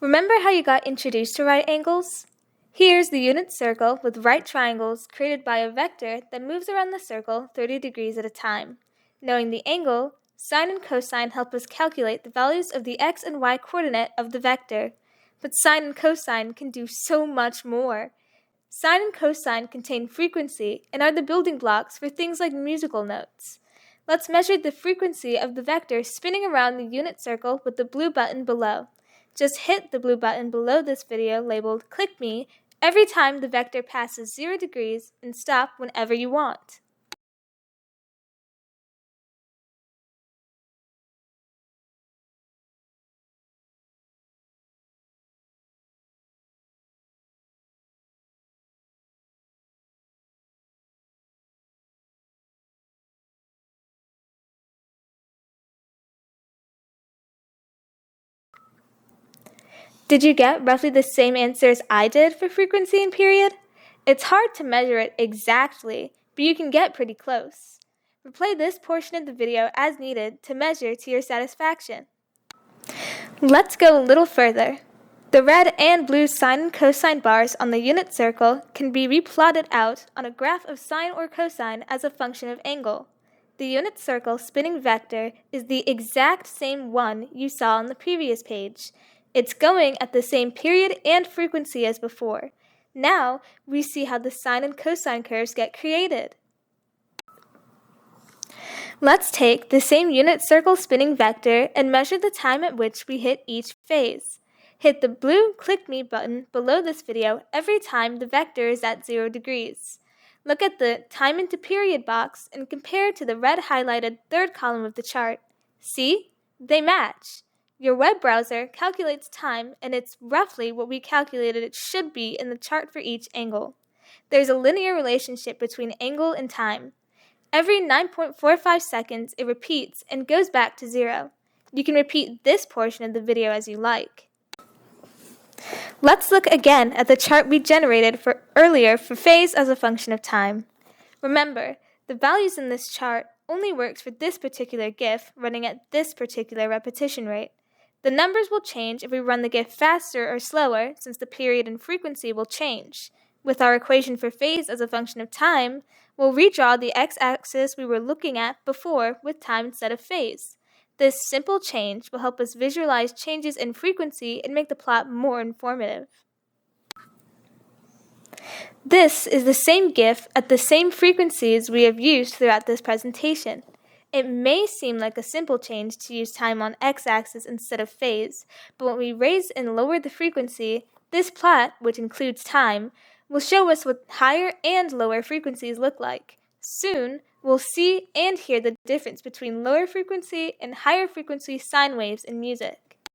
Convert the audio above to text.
Remember how you got introduced to right angles? Here's the unit circle with right triangles created by a vector that moves around the circle 30 degrees at a time. Knowing the angle, sine and cosine help us calculate the values of the x and y coordinate of the vector. But sine and cosine can do so much more. Sine and cosine contain frequency and are the building blocks for things like musical notes. Let's measure the frequency of the vector spinning around the unit circle with the blue button below. Just hit the blue button below this video labeled Click Me every time the vector passes 0 degrees and stop whenever you want. Did you get roughly the same answer as I did for frequency and period? It's hard to measure it exactly, but you can get pretty close. Replay this portion of the video as needed to measure to your satisfaction. Let's go a little further. The red and blue sine and cosine bars on the unit circle can be replotted out on a graph of sine or cosine as a function of angle. The unit circle spinning vector is the exact same one you saw on the previous page. It's going at the same period and frequency as before. Now we see how the sine and cosine curves get created. Let's take the same unit circle spinning vector and measure the time at which we hit each phase. Hit the blue Click Me button below this video every time the vector is at 0 degrees. Look at the time into period box and compare to the red highlighted third column of the chart. See? They match. Your web browser calculates time, and it's roughly what we calculated it should be in the chart for each angle. There's a linear relationship between angle and time. Every 9.45 seconds, it repeats and goes back to 0. You can repeat this portion of the video as you like. Let's look again at the chart we generated earlier for phase as a function of time. Remember, the values in this chart only works for this particular GIF running at this particular repetition rate. The numbers will change if we run the GIF faster or slower, since the period and frequency will change. With our equation for phase as a function of time, we'll redraw the x-axis we were looking at before with time instead of phase. This simple change will help us visualize changes in frequency and make the plot more informative. This is the same GIF at the same frequencies we have used throughout this presentation. It may seem like a simple change to use time on x-axis instead of phase, but when we raise and lower the frequency, this plot, which includes time, will show us what higher and lower frequencies look like. Soon, we'll see and hear the difference between lower frequency and higher frequency sine waves in music.